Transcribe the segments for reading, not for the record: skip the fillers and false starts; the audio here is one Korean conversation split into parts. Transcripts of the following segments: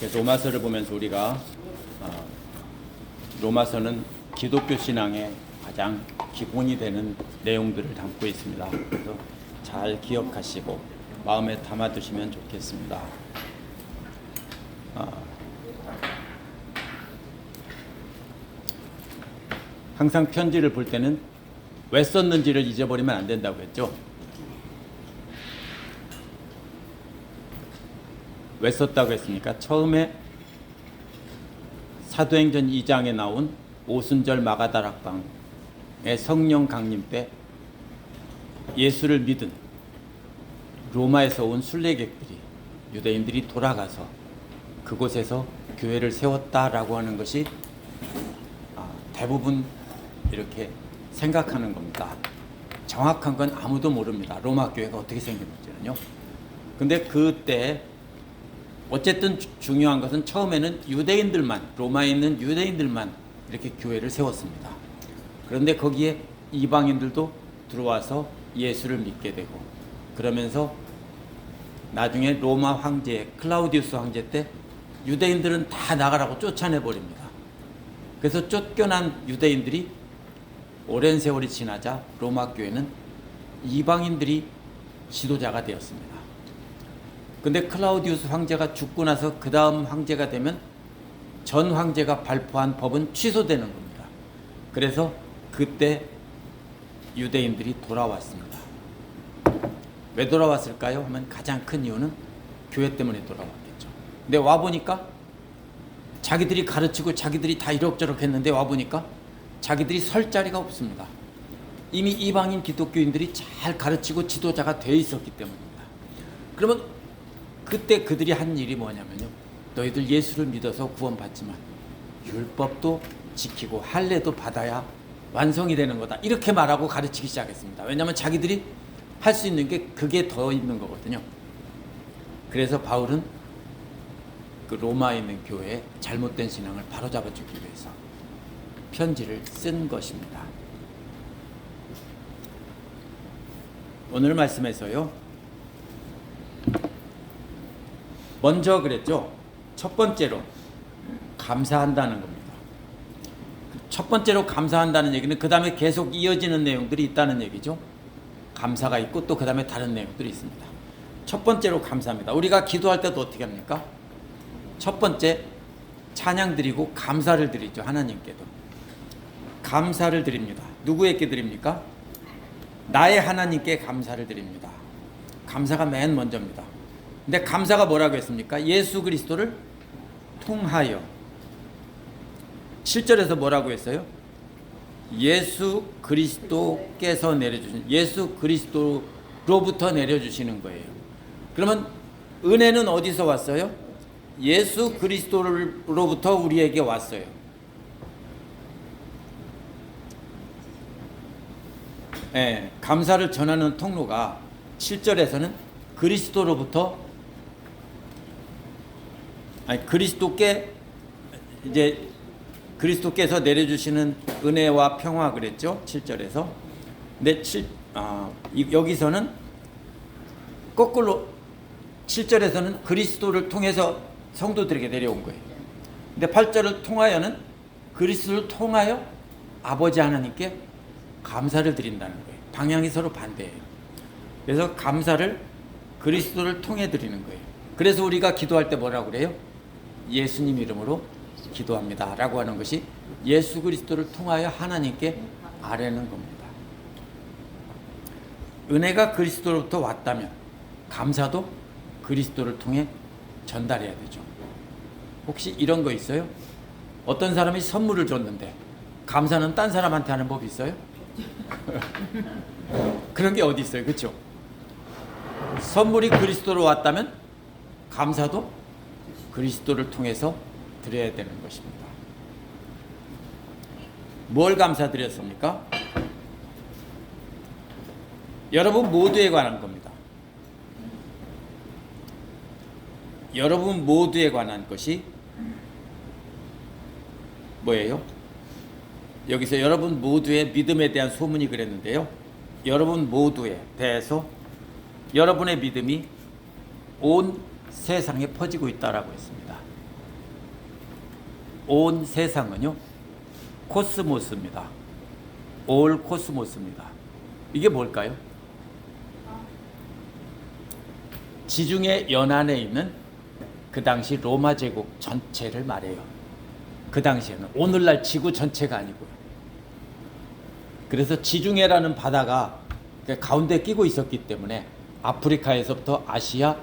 그래서 로마서를 보면서 우리가 로마서는 기독교 신앙의 가장 기본이 되는 내용들을 담고 있습니다. 그래서 잘 기억하시고 마음에 담아두시면 좋겠습니다. 항상 편지를 볼 때는 왜 썼는지를 잊어버리면 안 된다고 했죠. 왜 썼다고 했습니까? 처음에 사도행전 2장에 나온 오순절 마가다락방의 성령 강림 때 예수를 믿은 로마에서 온 순례객들이, 유대인들이 돌아가서 그곳에서 교회를 세웠다라고 하는 것이 대부분 이렇게 생각하는 겁니다. 정확한 건 아무도 모릅니다. 로마 교회가 어떻게 생겼는지는요. 근데 그때 어쨌든 중요한 것은 처음에는 유대인들만, 로마에 있는 유대인들만 이렇게 교회를 세웠습니다. 그런데 거기에 이방인들도 들어와서 예수를 믿게 되고, 그러면서 나중에 로마 황제 클라우디우스 황제 때 유대인들은 다 나가라고 쫓아내버립니다. 그래서 쫓겨난 유대인들이 오랜 세월이 지나자 로마 교회는 이방인들이 지도자가 되었습니다. 근데 클라우디우스 황제가 죽고 나서 그 다음 황제가 되면 전 황제가 발표한 법은 취소되는 겁니다. 그래서 그때 유대인들이 돌아왔습니다. 왜 돌아왔을까요? 하면 가장 큰 이유는 교회 때문에 돌아왔겠죠. 근데 와보니까 자기들이 가르치고 자기들이 다 이럭저럭 했는데 와보니까 자기들이 설 자리가 없습니다. 이미 이방인 기독교인들이 잘 가르치고 지도자가 되어 있었기 때문입니다. 그러면 그때 그들이 한 일이 뭐냐면요, 너희들 예수를 믿어서 구원받지만 율법도 지키고 할례도 받아야 완성이 되는 거다, 이렇게 말하고 가르치기 시작했습니다. 왜냐하면 자기들이 할 수 있는 게 그게 더 있는 거거든요. 그래서 바울은 그 로마에 있는 교회의 잘못된 신앙을 바로잡아주기 위해서 편지를 쓴 것입니다. 오늘 말씀에서요, 먼저 그랬죠. 첫 번째로 감사한다는 겁니다. 첫 번째로 감사한다는 얘기는 그 다음에 계속 이어지는 내용들이 있다는 얘기죠. 감사가 있고 또 그 다음에 다른 내용들이 있습니다. 첫 번째로 감사합니다. 우리가 기도할 때도 어떻게 합니까? 첫 번째 찬양 드리고 감사를 드리죠. 하나님께도 감사를 드립니다. 누구에게 드립니까? 나의 하나님께 감사를 드립니다. 감사가 맨 먼저입니다. 근데 감사가 뭐라고 했습니까? 예수 그리스도를 통하여. 7절에서 뭐라고 했어요? 예수 그리스도께서 내려주신, 예수 그리스도로부터 내려주시는 거예요. 그러면 은혜는 어디서 왔어요? 예수 그리스도로부터 우리에게 왔어요. 네, 감사를 전하는 통로가 7절에서는 그리스도로부터, 그리스도께, 이제 그리스도께서 내려주시는 은혜와 평화 그랬죠. 7절에서. 근데 여기서는 거꾸로 7절에서는 그리스도를 통해서 성도들에게 내려온 거예요. 근데 8절을 통하여는 그리스도를 통하여 아버지 하나님께 감사를 드린다는 거예요. 방향이 서로 반대예요. 그래서 감사를 그리스도를 통해 드리는 거예요. 그래서 우리가 기도할 때 뭐라고 그래요? 예수님 이름으로 기도합니다 라고 하는 것이 예수 그리스도를 통하여 하나님께 아뢰는 겁니다. 은혜가 그리스도로부터 왔다면 감사도 그리스도를 통해 전달해야 되죠. 혹시 이런 거 있어요? 어떤 사람이 선물을 줬는데 감사는 딴 사람한테 하는 법이 있어요? 그런 게 어디 있어요? 그렇죠? 선물이 그리스도로 왔다면 감사도 그리스도를 통해서 드려야 되는 것입니다. 뭘 감사드렸습니까? 여러분 모두에 관한 겁니다. 여러분 모두에 관한 것이 뭐예요? 여기서 여러분 모두의 믿음에 대한 소문이 그랬는데요. 여러분 모두에 대해서 여러분의 믿음이 온 세상에 퍼지고 있다라고 했습니다. 온 세상은요, 코스모스입니다. 올 코스모스입니다. 이게 뭘까요? 지중해 연안에 있는 그 당시 로마 제국 전체를 말해요. 그 당시에는 오늘날 지구 전체가 아니고요. 그래서 지중해라는 바다가 가운데 끼고 있었기 때문에 아프리카에서부터 아시아,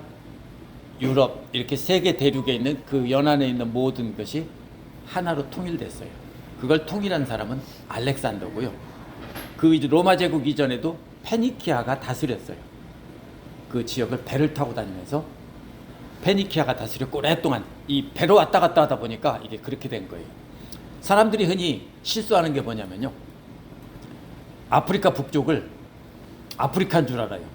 유럽 이렇게 세계 대륙에 있는 그 연안에 있는 모든 것이 하나로 통일됐어요. 그걸 통일한 사람은 알렉산더고요. 그 로마 제국 이전에도 페니키아가 다스렸어요. 그 지역을 배를 타고 다니면서 페니키아가 다스렸고 오랫동안 이 배로 왔다 갔다 하다 보니까 이게 그렇게 된 거예요. 사람들이 흔히 실수하는 게 뭐냐면요, 아프리카 북쪽을 아프리카인 줄 알아요.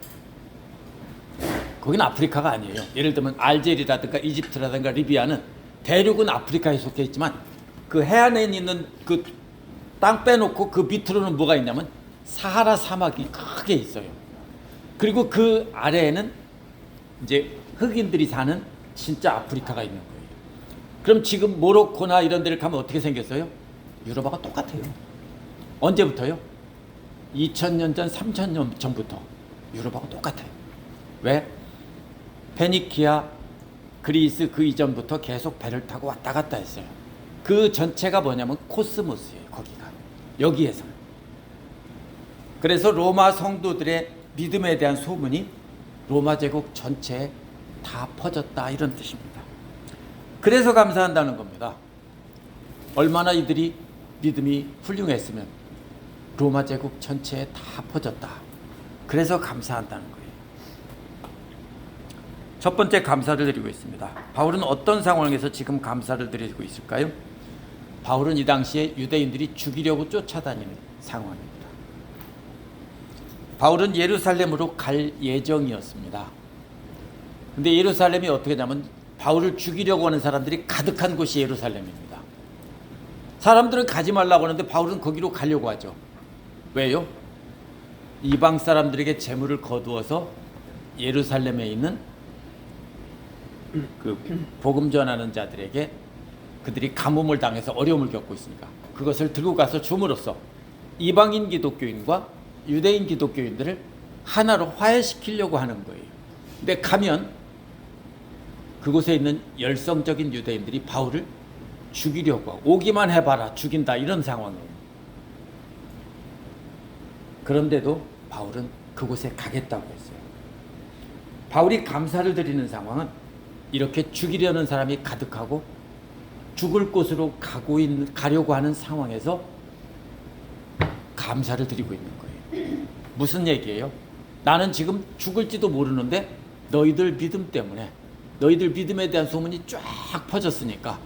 거긴 아프리카가 아니에요. 예를 들면 알제리라든가 이집트라든가 리비아는 대륙은 아프리카에 속해 있지만 그 해안에 있는 그 땅 빼놓고 그 밑으로는 뭐가 있냐면 사하라 사막이 크게 있어요. 그리고 그 아래에는 이제 흑인들이 사는 진짜 아프리카가 있는 거예요. 그럼 지금 모로코나 이런 데를 가면 어떻게 생겼어요? 유럽하고 똑같아요. 언제부터요? 2000년 전, 3000년 전부터 유럽하고 똑같아요. 왜? 페니키아, 그리스 그 이전부터 계속 배를 타고 왔다 갔다 했어요. 그 전체가 뭐냐면 코스모스예요. 거기가. 여기에서. 그래서 로마 성도들의 믿음에 대한 소문이 로마 제국 전체에 다 퍼졌다 이런 뜻입니다. 그래서 감사한다는 겁니다. 얼마나 이들이 믿음이 훌륭했으면 로마 제국 전체에 다 퍼졌다. 그래서 감사한다는 거예요. 첫 번째 감사를 드리고 있습니다. 바울은 어떤 상황에서 지금 감사를 드리고 있을까요? 바울은 이 당시에 유대인들이 죽이려고 쫓아다니는 상황입니다. 바울은 예루살렘으로 갈 예정이었습니다. 근데 예루살렘이 어떻게 되냐면 바울을 죽이려고 하는 사람들이 가득한 곳이 예루살렘입니다. 사람들은 가지 말라고 하는데 바울은 거기로 가려고 하죠. 왜요? 이방 사람들에게 재물을 거두어서 예루살렘에 있는 그 복음 전하는 자들에게 그들이 가뭄을 당해서 어려움을 겪고 있으니까 그것을 들고 가서 줌으로써 이방인 기독교인과 유대인 기독교인들을 하나로 화해시키려고 하는 거예요. 근데 가면 그곳에 있는 열성적인 유대인들이 바울을 죽이려고 하고 오기만 해봐라 죽인다 이런 상황이에요. 그런데도 바울은 그곳에 가겠다고 했어요. 바울이 감사를 드리는 상황은 이렇게 죽이려는 사람이 가득하고 죽을 곳으로 가려고 하는 상황에서 감사를 드리고 있는 거예요. 무슨 얘기예요? 나는 지금 죽을지도 모르는데 너희들 믿음 때문에 너희들 믿음에 대한 소문이 쫙 퍼졌으니까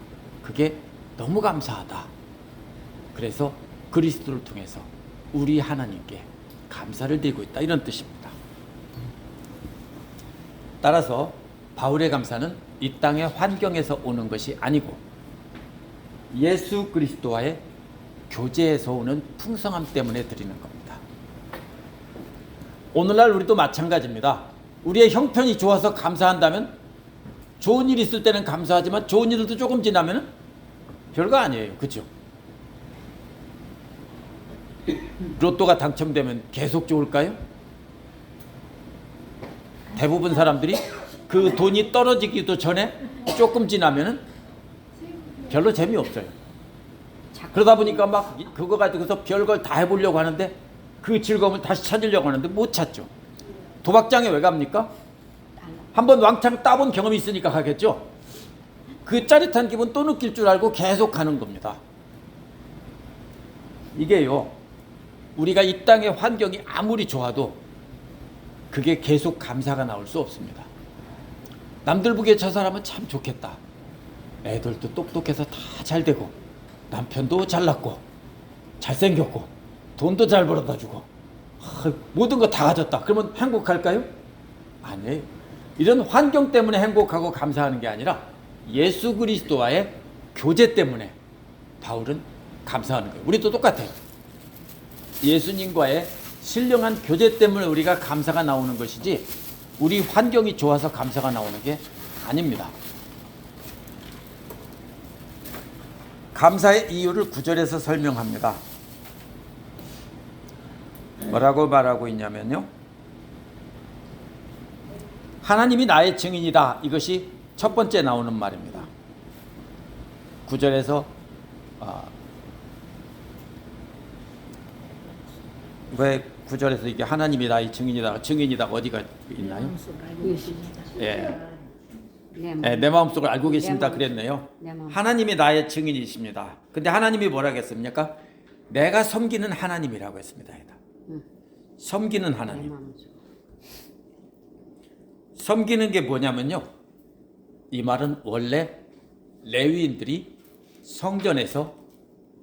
그게 너무 감사하다. 그래서 그리스도를 통해서 우리 하나님께 감사를 드리고 있다 이런 뜻입니다. 따라서 바울의 감사는 이 땅의 환경에서 오는 것이 아니고 예수 그리스도와의 교제에서 오는 풍성함 때문에 드리는 겁니다. 오늘날 우리도 마찬가지입니다. 우리의 형편이 좋아서 감사한다면 좋은 일 있을 때는 감사하지만 좋은 일도 조금 지나면 별거 아니에요. 그렇죠? 로또가 당첨되면 계속 좋을까요? 대부분 사람들이 그 돈이 떨어지기도 전에 조금 지나면 별로 재미없어요. 그러다 보니까 막 그거 가지고서 별걸 다 해보려고 하는데 그 즐거움을 다시 찾으려고 하는데 못 찾죠. 도박장에 왜 갑니까? 한번 왕창 따본 경험이 있으니까 가겠죠. 그 짜릿한 기분 또 느낄 줄 알고 계속 가는 겁니다. 이게요, 우리가 이 땅의 환경이 아무리 좋아도 그게 계속 감사가 나올 수 없습니다. 남들 보기에 저 사람은 참 좋겠다. 애들도 똑똑해서 다 잘 되고 남편도 잘났고 잘생겼고 돈도 잘 벌어다 주고 모든 거 다 가졌다. 그러면 행복할까요? 아니에요. 이런 환경 때문에 행복하고 감사하는 게 아니라 예수 그리스도와의 교제 때문에 바울은 감사하는 거예요. 우리도 똑같아요. 예수님과의 신령한 교제 때문에 우리가 감사가 나오는 것이지 우리 환경이 좋아서 감사가 나오는 게 아닙니다. 감사의 이유를 9절에서 설명합니다. 뭐라고 말하고 있냐면요. 하나님이 나의 증인이다. 이것이 첫 번째 나오는 말입니다. 9절에서 왜 9절에서 이게 하나님이 나의 증인이다 어디가 있나요? 예. 내 마음속을 알고 계십니다 그랬네요. 하나님이 나의 증인이십니다. 근데 하나님이 뭐라고 했습니까? 내가 섬기는 하나님이라고 했습니다. 섬기는 하나님. 섬기는 게 뭐냐면요. 이 말은 원래 레위인들이 성전에서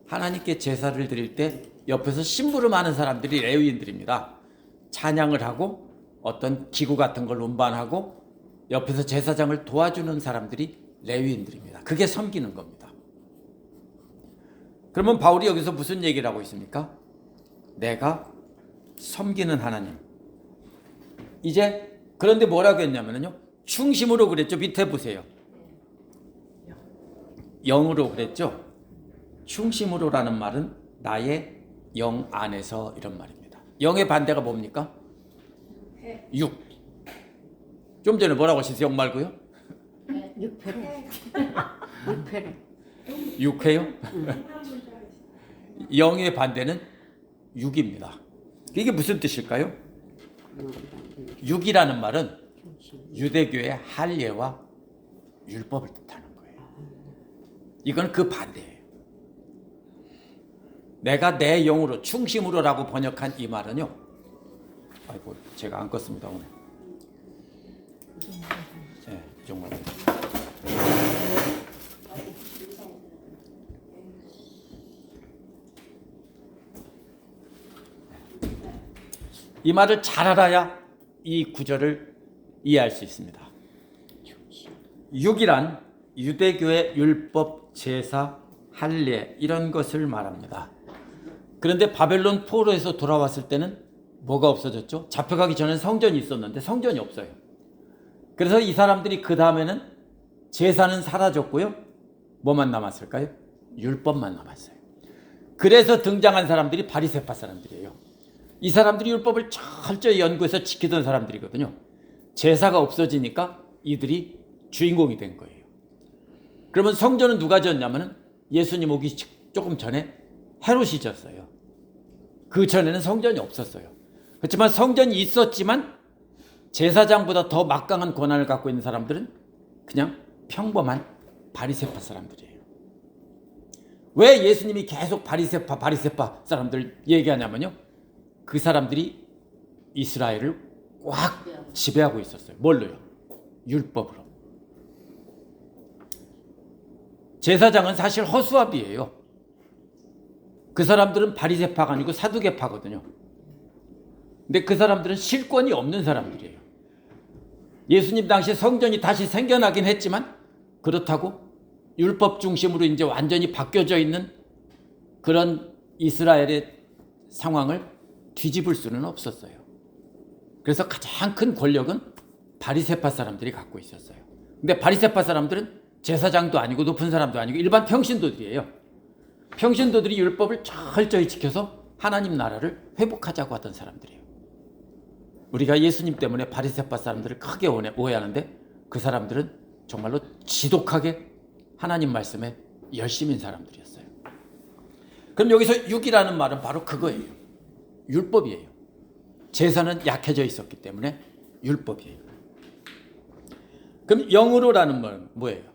하나님께 제사를 드릴 때 옆에서 심부름하는 사람들이 레위인들입니다. 찬양을 하고 어떤 기구 같은 걸 운반하고 옆에서 제사장을 도와주는 사람들이 레위인들입니다. 그게 섬기는 겁니다. 그러면 바울이 여기서 무슨 얘기를 하고 있습니까? 내가 섬기는 하나님. 이제 그런데 뭐라고 했냐면요. 충심으로 그랬죠. 밑에 보세요. 영으로 그랬죠. 충심으로라는 말은 나의 영 안에서 이런 말입니다. 영의 반대가 뭡니까? 육. 좀 전에 뭐라고 하셨어요? 영 말고요? 육회요? 영의 반대는 육입니다. 이게 무슨 뜻일까요? 육이라는 말은 유대교의 할례와 율법을 뜻하는 거예요. 이건 그 반대예요. 내가 내 영으로 충심으로라고 번역한 이 말은요. 아이고 제가 안 껐습니다 오늘. 네, 이 정말. 이 말을 잘 알아야 이 구절을 이해할 수 있습니다. 육이란 유대교의 율법, 제사, 할례 이런 것을 말합니다. 그런데 바벨론 포로에서 돌아왔을 때는 뭐가 없어졌죠? 잡혀가기 전엔 성전이 있었는데 성전이 없어요. 그래서 이 사람들이 그 다음에는 제사는 사라졌고요. 뭐만 남았을까요? 율법만 남았어요. 그래서 등장한 사람들이 바리새파 사람들이에요. 이 사람들이 율법을 철저히 연구해서 지키던 사람들이거든요. 제사가 없어지니까 이들이 주인공이 된 거예요. 그러면 성전은 누가 지었냐면 예수님 오기 조금 전에 헤롯이 지었어요. 그 전에는 성전이 없었어요. 그렇지만 성전이 있었지만 제사장보다 더 막강한 권한을 갖고 있는 사람들은 그냥 평범한 바리새파 사람들이에요. 왜 예수님이 계속 바리새파 사람들 얘기하냐면요. 그 사람들이 이스라엘을 꽉 지배하고 있었어요. 뭘로요? 율법으로. 제사장은 사실 허수아비예요. 그 사람들은 바리새파가 아니고 사두개파거든요. 근데 그 사람들은 실권이 없는 사람들이에요. 예수님 당시 성전이 다시 생겨나긴 했지만 그렇다고 율법 중심으로 이제 완전히 바뀌어져 있는 그런 이스라엘의 상황을 뒤집을 수는 없었어요. 그래서 가장 큰 권력은 바리새파 사람들이 갖고 있었어요. 근데 바리새파 사람들은 제사장도 아니고 높은 사람도 아니고 일반 평신도들이에요. 평신도들이 율법을 철저히 지켜서 하나님 나라를 회복하자고 하던 사람들이에요. 우리가 예수님 때문에 바리새파 사람들을 크게 오해하는데 그 사람들은 정말로 지독하게 하나님 말씀에 열심인 사람들이었어요. 그럼 여기서 육이라는 말은 바로 그거예요. 율법이에요. 제사는 약해져 있었기 때문에 율법이에요. 그럼 영으로라는 말은 뭐예요?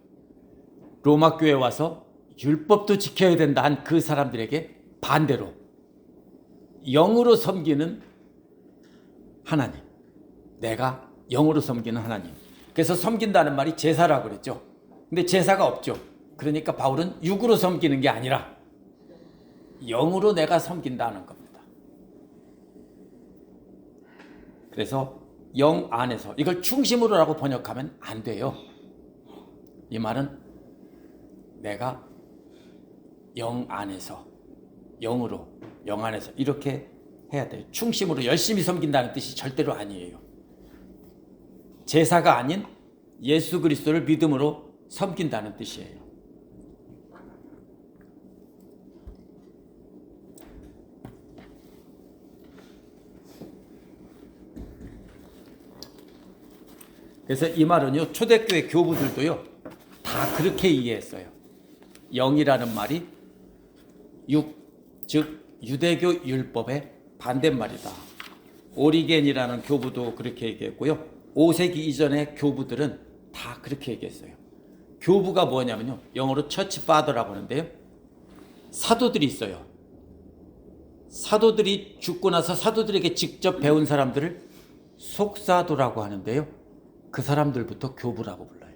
로마 교회에 와서 율법도 지켜야 된다 한 그 사람들에게 반대로 영으로 섬기는 하나님. 내가 영으로 섬기는 하나님. 그래서 섬긴다는 말이 제사라고 그랬죠. 근데 제사가 없죠. 그러니까 바울은 육으로 섬기는 게 아니라 영으로 내가 섬긴다는 겁니다. 그래서 영 안에서 이걸 중심으로라고 번역하면 안 돼요. 이 말은 내가 영 안에서 영으로 영 안에서 이렇게 해야 돼요. 중심으로 열심히 섬긴다는 뜻이 절대로 아니에요. 제사가 아닌 예수 그리스도를 믿음으로 섬긴다는 뜻이에요. 그래서 이 말은요, 초대교회 교부들도요 다 그렇게 이해했어요. 영이라는 말이 즉 유대교 율법의 반대말이다. 오리겐이라는 교부도 그렇게 얘기했고요. 5세기 이전의 교부들은 다 그렇게 얘기했어요. 교부가 뭐냐면요, 영어로 처치 파더라고 하는데요, 사도들이 있어요. 사도들이 죽고 나서 사도들에게 직접 배운 사람들을 속사도라고 하는데요, 그 사람들부터 교부라고 불러요.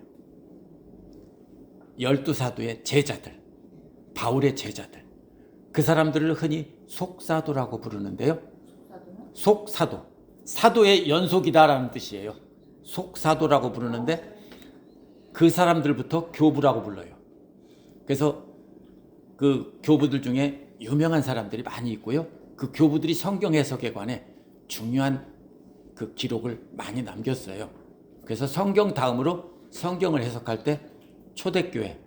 12사도의 제자들, 바울의 제자들, 그 사람들을 흔히 속사도라고 부르는데요. 속사도, 사도의 연속이다라는 뜻이에요. 속사도라고 부르는데 그 사람들부터 교부라고 불러요. 그래서 그 교부들 중에 유명한 사람들이 많이 있고요. 그 교부들이 성경 해석에 관해 중요한 그 기록을 많이 남겼어요. 그래서 성경 다음으로 성경을 해석할 때 초대교회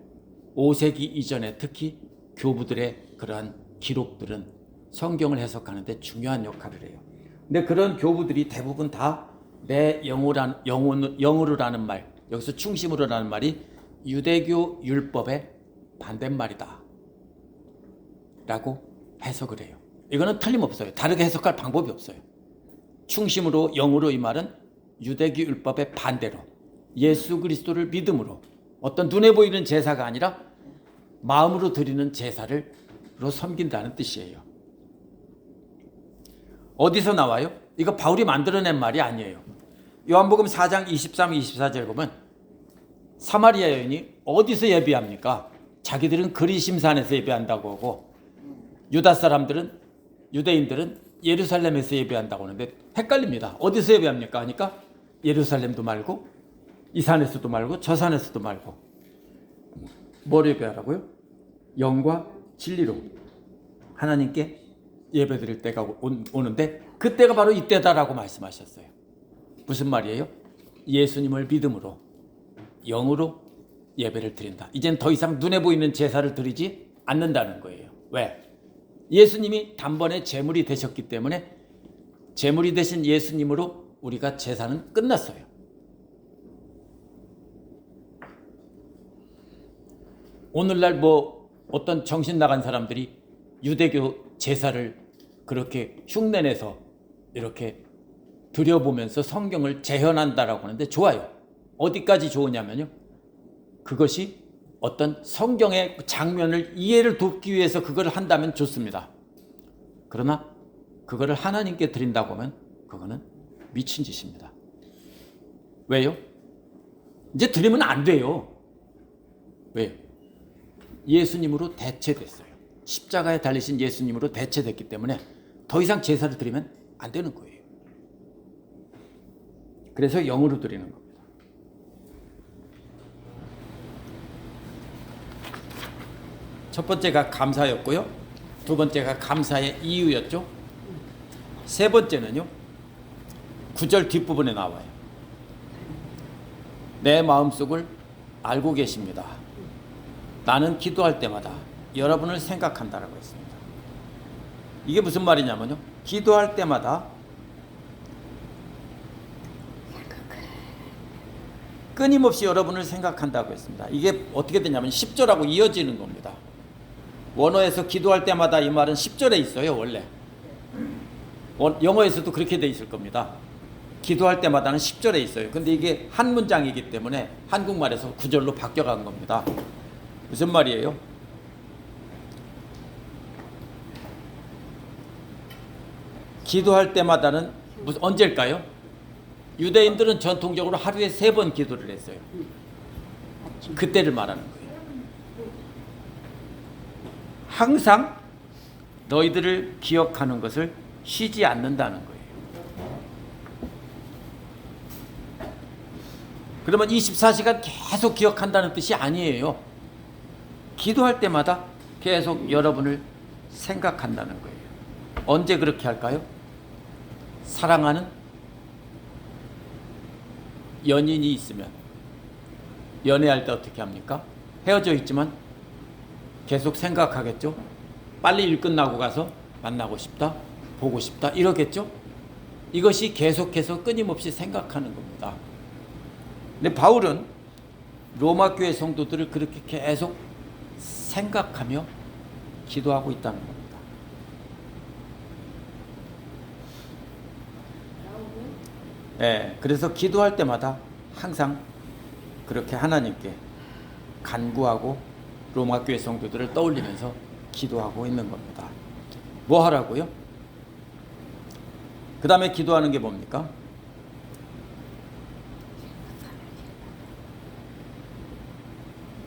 5세기 이전에 특히 교부들의 그러한 기록들은 성경을 해석하는 데 중요한 역할을 해요. 근데 그런 교부들이 대부분 다 내 영으로라는 말, 여기서 충심으로라는 말이 유대교 율법의 반대말이다 라고 해석을 해요. 이거는 틀림없어요. 다르게 해석할 방법이 없어요. 충심으로, 영으로, 이 말은 유대교 율법의 반대로 예수 그리스도를 믿음으로 어떤 눈에 보이는 제사가 아니라 마음으로 드리는 제사로 섬긴다는 뜻이에요. 어디서 나와요? 이거 바울이 만들어낸 말이 아니에요. 요한복음 4장 23, 24절 보면 사마리아 여인이 어디서 예배합니까? 자기들은 그리심산에서 예배한다고 하고 유다 사람들은, 유대인들은 예루살렘에서 예배한다고 하는데 헷갈립니다. 어디서 예배합니까? 하니까 예루살렘도 말고 이 산에서도 말고 저 산에서도 말고 뭘 예배하라고요? 영과 진리로 하나님께 예배드릴 때가 오는데 그때가 바로 이때다라고 말씀하셨어요. 무슨 말이에요? 예수님을 믿음으로 영으로 예배를 드린다. 이젠 더 이상 눈에 보이는 제사를 드리지 않는다는 거예요. 왜? 예수님이 단번에 제물이 되셨기 때문에 제물이 되신 예수님으로 우리가 제사는 끝났어요. 오늘날 어떤 정신 나간 사람들이 유대교 제사를 그렇게 흉내내서 이렇게 드려보면서 성경을 재현한다라고 하는데 좋아요. 어디까지 좋으냐면요, 그것이 어떤 성경의 장면을 이해를 돕기 위해서 그걸 한다면 좋습니다. 그러나 그거를 하나님께 드린다고 하면 그거는 미친 짓입니다. 왜요? 이제 드리면 안 돼요. 왜요? 예수님으로 대체됐어요. 십자가에 달리신 예수님으로 대체됐기 때문에 더 이상 제사를 드리면 안 되는 거예요. 그래서 영으로 드리는 겁니다. 첫 번째가 감사였고요. 두 번째가 감사의 이유였죠. 세 번째는요, 9절 뒷부분에 나와요. 내 마음속을 알고 계십니다. 나는 기도할 때마다 여러분을 생각한다라고 했습니다. 이게 무슨 말이냐면요, 기도할 때마다 끊임없이 여러분을 생각한다고 했습니다. 이게 어떻게 되냐면 10절하고 이어지는 겁니다. 원어에서 기도할 때마다 이 말은 10절에 있어요. 원래 영어에서도 그렇게 돼 있을 겁니다. 기도할 때마다는 10절에 있어요. 근데 이게 한 문장이기 때문에 한국말에서 9절로 바뀌어간 겁니다. 무슨 말이에요? 기도할 때마다는 언제일까요? 유대인들은 전통적으로 하루에 3번 기도를 했어요. 그때를 말하는 거예요. 항상 너희들을 기억하는 것을 쉬지 않는다는 거예요. 그러면 24시간 계속 기억한다는 뜻이 아니에요. 기도할 때마다 계속 여러분을 생각한다는 거예요. 언제 그렇게 할까요? 사랑하는 연인이 있으면, 연애할 때 어떻게 합니까? 헤어져 있지만 계속 생각하겠죠? 빨리 일 끝나고 가서 만나고 싶다, 보고 싶다 이러겠죠? 이것이 계속해서 끊임없이 생각하는 겁니다. 근데 바울은 로마 교회 성도들을 그렇게 계속 생각하며 기도하고 있다는 겁니다. 네, 그래서 기도할 때마다 항상 그렇게 하나님께 간구하고 로마 교회 성도들을 떠올리면서 기도하고 있는 겁니다. 뭐 하라고요? 그 다음에 기도하는 게 뭡니까?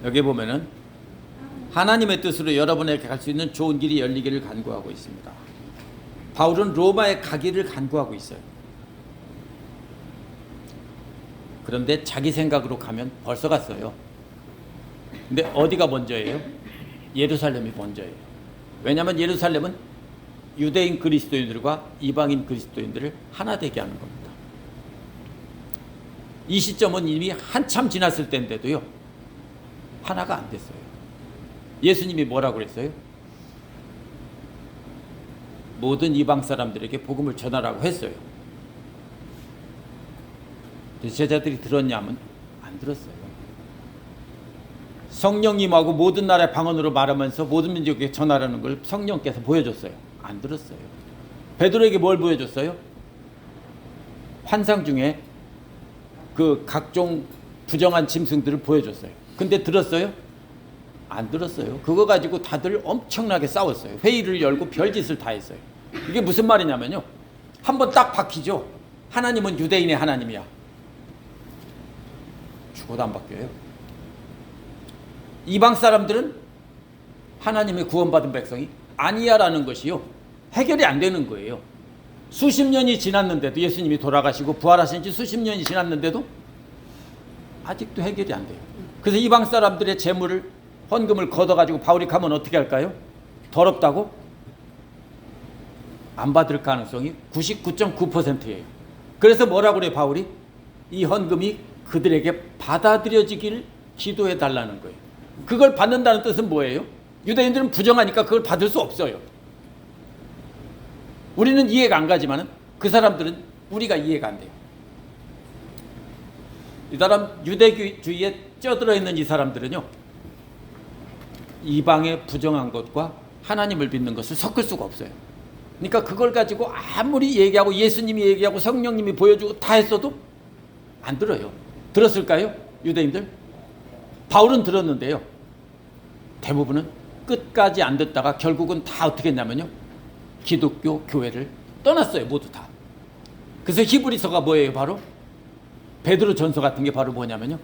여기 보면은 하나님의 뜻으로 여러분에게 갈 수 있는 좋은 길이 열리기를 간구하고 있습니다. 바울은 로마에 가기를 간구하고 있어요. 그런데 자기 생각으로 가면 벌써 갔어요. 근데 어디가 먼저예요? 예루살렘이 먼저예요. 왜냐하면 예루살렘은 유대인 그리스도인들과 이방인 그리스도인들을 하나 되게 하는 겁니다. 이 시점은 이미 한참 지났을 때인데도요, 하나가 안 됐어요. 예수님이 뭐라고 그랬어요? 모든 이방 사람들에게 복음을 전하라고 했어요. 제자들이 들었냐면 안 들었어요. 성령님하고 모든 나라의 방언으로 말하면서 모든 민족에게 전하라는 걸 성령께서 보여줬어요. 안 들었어요. 베드로에게 뭘 보여줬어요? 환상 중에 그 각종 부정한 짐승들을 보여줬어요. 근데 들었어요? 안 들었어요. 그거 가지고 다들 엄청나게 싸웠어요. 회의를 열고 별짓을 다 했어요. 이게 무슨 말이냐면요, 한번 딱 박히죠. 하나님은 유대인의 하나님이야. 죽어도 안 바뀌어요. 이방 사람들은 하나님의 구원받은 백성이 아니야라는 것이요, 해결이 안 되는 거예요. 수십 년이 지났는데도, 예수님이 돌아가시고 부활하신 지 수십 년이 지났는데도 아직도 해결이 안 돼요. 그래서 이방 사람들의 재물을, 헌금을 걷어가지고 바울이 가면 어떻게 할까요? 더럽다고? 안 받을 가능성이 99.9%예요. 그래서 뭐라고 그래 바울이? 이 헌금이 그들에게 받아들여지기를 기도해 달라는 거예요. 그걸 받는다는 뜻은 뭐예요? 유대인들은 부정하니까 그걸 받을 수 없어요. 우리는 이해가 안 가지만 그 사람들은 우리가 이해가 안 돼요. 이 사람 유대주의에 쪄들어 있는 이 사람들은요, 이방의 부정한 것과 하나님을 믿는 것을 섞을 수가 없어요. 그러니까 그걸 가지고 아무리 얘기하고 예수님이 얘기하고 성령님이 보여주고 다 했어도 안 들어요. 들었을까요? 유대인들? 바울은 들었는데요, 대부분은 끝까지 안 듣다가 결국은 다 어떻게 했냐면요, 기독교 교회를 떠났어요. 모두 다. 그래서 히브리서가 뭐예요? 바로 베드로 전서 같은 게 바로 뭐냐면요,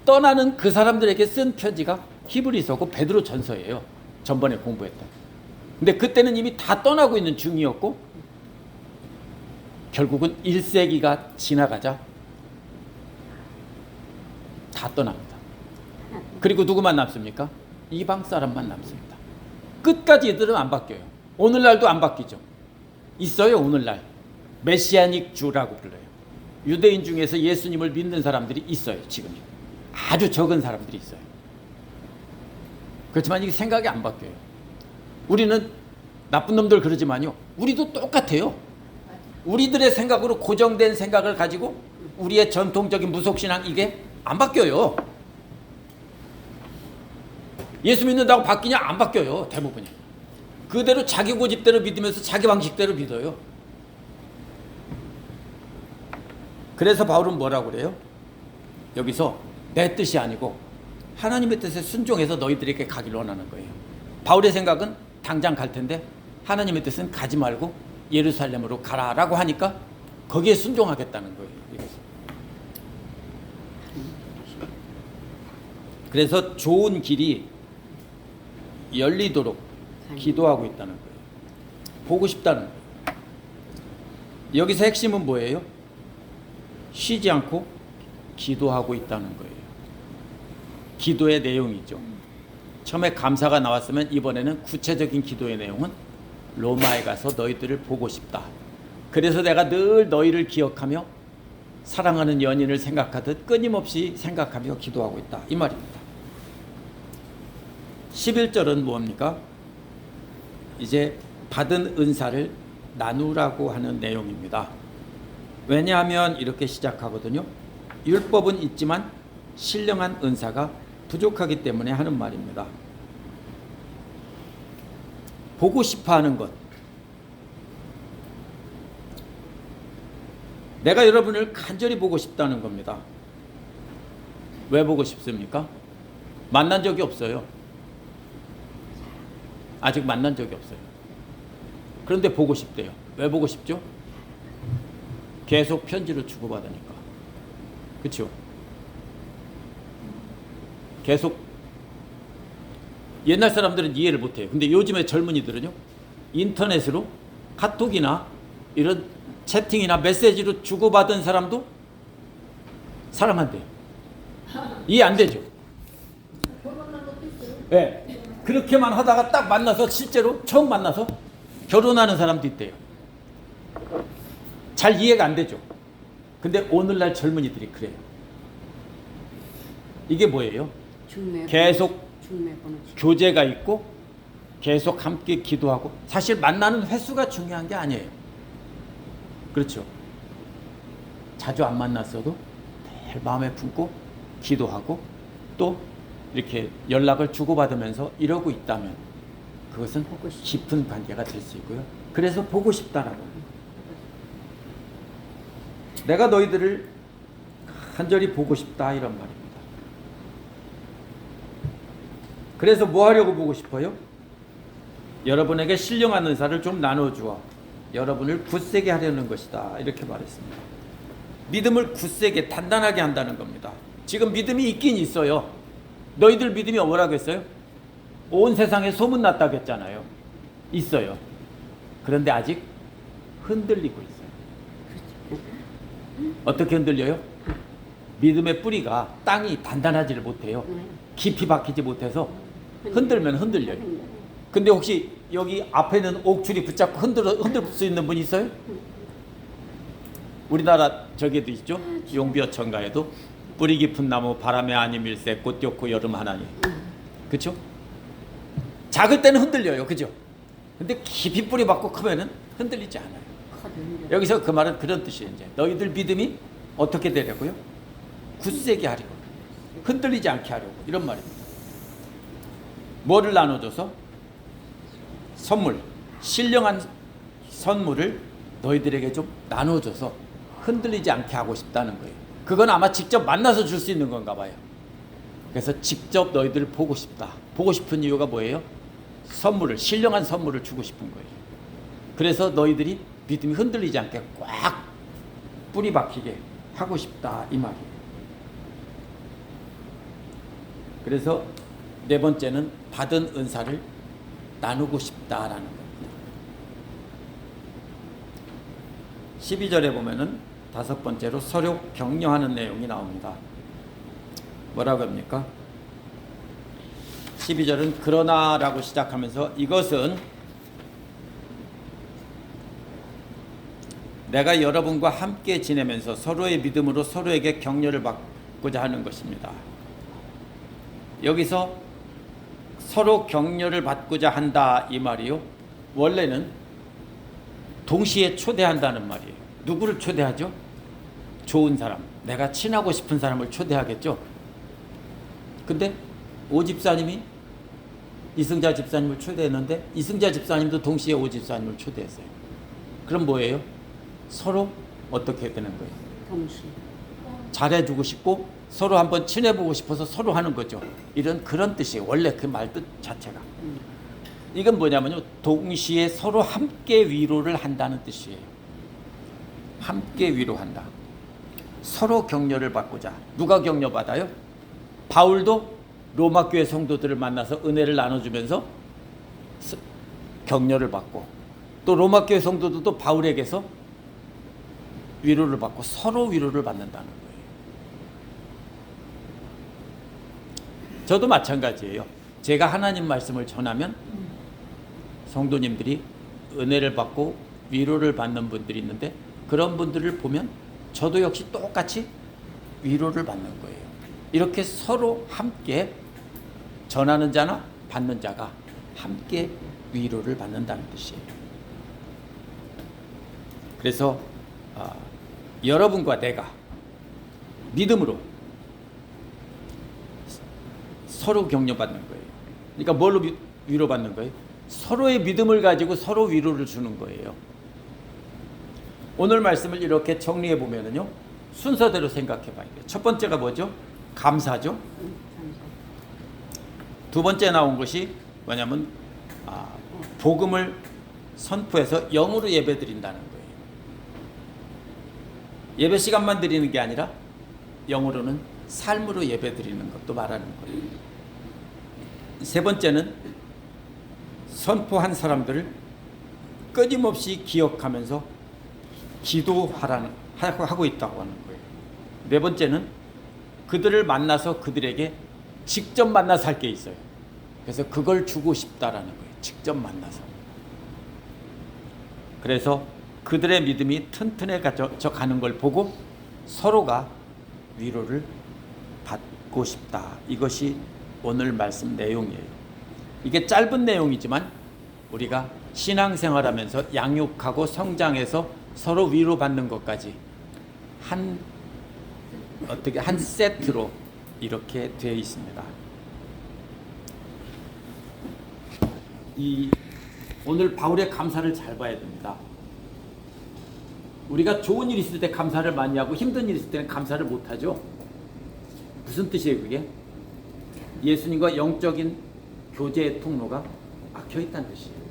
떠나는 그 사람들에게 쓴 편지가 히브리서고 베드로 전서예요. 전번에 공부했던. 근데 그때는 이미 다 떠나고 있는 중이었고, 결국은 1세기가 지나가자 다 떠납니다. 그리고 누구만 남습니까? 이방 사람만 남습니다. 끝까지 이들은 안 바뀌어요. 오늘날도 안 바뀌죠. 있어요. 오늘날 메시아닉 주라고 불러요. 유대인 중에서 예수님을 믿는 사람들이 있어요. 지금 아주 적은 사람들이 있어요. 그렇지만 이게 생각이 안 바뀌어요. 우리는 나쁜 놈들 그러지만요, 우리도 똑같아요. 우리들의 생각으로 고정된 생각을 가지고 우리의 전통적인 무속신앙, 이게 안 바뀌어요. 예수 믿는다고 바뀌냐? 안 바뀌어요. 대부분이 그대로 자기 고집대로 믿으면서 자기 방식대로 믿어요. 그래서 바울은 뭐라고 그래요? 여기서 내 뜻이 아니고 하나님의 뜻에 순종해서 너희들에게 가기를 원하는 거예요. 바울의 생각은 당장 갈 텐데 하나님의 뜻은 가지 말고 예루살렘으로 가라라고 하니까 거기에 순종하겠다는 거예요. 그래서 좋은 길이 열리도록 기도하고 있다는 거예요. 보고 싶다는 거예요. 여기서 핵심은 뭐예요? 쉬지 않고 기도하고 있다는 거예요. 기도의 내용이죠. 처음에 감사가 나왔으면 이번에는 구체적인 기도의 내용은 로마에 가서 너희들을 보고 싶다. 그래서 내가 늘 너희를 기억하며 사랑하는 연인을 생각하듯 끊임없이 생각하며 기도하고 있다. 이 말입니다. 11절은 뭡니까? 이제 받은 은사를 나누라고 하는 내용입니다. 왜냐하면 이렇게 시작하거든요. 율법은 있지만 신령한 은사가 부족하기 때문에 하는 말입니다. 보고 싶어 하는 것. 내가 여러분을 간절히 보고 싶다는 겁니다. 왜 보고 싶습니까? 만난 적이 없어요. 아직 만난 적이 없어요. 그런데 보고 싶대요. 왜 보고 싶죠? 계속 편지로 주고받으니까. 그렇죠? 계속 옛날 사람들은 이해를 못해요. 근데 요즘의 젊은이들은요, 인터넷으로 카톡이나 이런 채팅이나 메시지로 주고받은 사람도 사랑한대요. 이해 안 되죠? 네. 그렇게만 하다가 딱 만나서 실제로 처음 만나서 결혼하는 사람도 있대요. 잘 이해가 안 되죠? 근데 오늘날 젊은이들이 그래요. 이게 뭐예요? 계속 교제가 있고 계속 함께 기도하고, 사실 만나는 횟수가 중요한 게 아니에요. 그렇죠? 자주 안 만났어도 늘 마음에 품고 기도하고 또 이렇게 연락을 주고받으면서 이러고 있다면 그것은 깊은 관계가 될 수 있고요. 그래서 보고 싶다라고. 내가 너희들을 간절히 보고 싶다, 이런 말입니다. 그래서 뭐 하려고 보고 싶어요? 여러분에게 신령한 은사를 좀 나눠주어 여러분을 굳세게 하려는 것이다, 이렇게 말했습니다. 믿음을 굳세게 단단하게 한다는 겁니다. 지금 믿음이 있긴 있어요. 너희들 믿음이 뭐라고 했어요? 온 세상에 소문났다고 했잖아요. 있어요. 그런데 아직 흔들리고 있어요. 어떻게 흔들려요? 믿음의 뿌리가 땅이 단단하지를 못해요. 깊이 박히지 못해서 흔들면 흔들려요. 근데 혹시 여기 앞에 있는 옥줄이 붙잡고 흔들 수 있는 분 있어요? 우리나라 저기도 있죠? 용비어천가에도 뿌리 깊은 나무 바람에 아니밀세 꽃 좋고 여름 하나니. 그렇죠? 작을 때는 흔들려요. 그죠? 근데 깊이 뿌리 받고 크면은 흔들리지 않아요. 여기서 그 말은 그런 뜻이에요. 이제 너희들 믿음이 어떻게 되려고요? 굳세게 하려고, 흔들리지 않게 하려고, 이런 말입니다. 뭐를 나눠줘서? 선물, 신령한 선물을 너희들에게 좀 나눠줘서 흔들리지 않게 하고 싶다는 거예요. 그건 아마 직접 만나서 줄 수 있는 건가 봐요. 그래서 직접 너희들을 보고 싶다. 보고 싶은 이유가 뭐예요? 선물을, 신령한 선물을 주고 싶은 거예요. 그래서 너희들이 믿음이 흔들리지 않게 꽉 뿌리 박히게 하고 싶다, 이 말이에요. 그래서 네 번째는 받은 은사를 나누고 싶다라는 겁니다. 12절에 보면은 다섯 번째로 서로 격려하는 내용이 나옵니다. 뭐라고 합니까? 12절은 그러나라고 시작하면서 이것은 내가 여러분과 함께 지내면서 서로의 믿음으로 서로에게 격려를 받고자 하는 것입니다. 여기서 서로 격려를 받고자 한다, 이 말이요, 원래는 동시에 초대한다는 말이에요. 누구를 초대하죠? 좋은 사람, 내가 친하고 싶은 사람을 초대하겠죠. 근데 오 집사님이 이승자 집사님을 초대했는데 이승자 집사님도 동시에 오 집사님을 초대했어요. 그럼 뭐예요? 서로 어떻게 되는 거예요? 동시. 잘해주고 싶고 서로 한번 친해보고 싶어서 서로 하는 거죠. 이런 그런 뜻이에요. 원래 그 말뜻 자체가. 이건 뭐냐면요, 동시에 서로 함께 위로를 한다는 뜻이에요. 함께 위로한다. 서로 격려를 받고자. 누가 격려받아요? 바울도 로마 교회 성도들을 만나서 은혜를 나눠주면서 격려를 받고, 또 로마 교회 성도들도 바울에게서 위로를 받고 서로 위로를 받는다는 거예요. 저도 마찬가지예요. 제가 하나님 말씀을 전하면 성도님들이 은혜를 받고 위로를 받는 분들이 있는데, 그런 분들을 보면 저도 역시 똑같이 위로를 받는 거예요. 이렇게 서로 함께 전하는 자나 받는 자가 함께 위로를 받는다는 뜻이에요. 그래서 여러분과 내가 믿음으로 서로 격려받는 거예요. 그러니까 뭘로 위로받는 거예요? 서로의 믿음을 가지고 서로 위로를 주는 거예요. 오늘 말씀을 이렇게 정리해 보면은요, 순서대로 생각해 봐야 돼요. 첫 번째가 뭐죠? 감사죠. 두 번째 나온 것이 뭐냐면 복음을 선포해서 영으로 예배 드린다는 거예요. 예배 시간만 드리는 게 아니라 영으로는 삶으로 예배 드리는 것도 말하는 거예요. 세 번째는 선포한 사람들을 끊임없이 기억하면서 기도하고 있다고 하는 거예요. 네 번째는 그들을 만나서 그들에게 직접 만나서 할 게 있어요. 그래서 그걸 주고 싶다라는 거예요. 직접 만나서. 그래서 그들의 믿음이 튼튼해져 가는 걸 보고 서로가 위로를 받고 싶다. 이것이 오늘 말씀 내용이에요. 이게 짧은 내용이지만 우리가 신앙생활하면서 양육하고 성장해서 서로 위로받는 것까지 한 세트로 이렇게 되어 있습니다. 오늘 바울의 감사를 잘 봐야 됩니다. 우리가 좋은 일 있을 때 감사를 많이 하고 힘든 일 있을 때는 감사를 못 하죠. 무슨 뜻이에요, 그게? 예수님과 영적인 교제의 통로가 막혀 있다는 뜻이에요.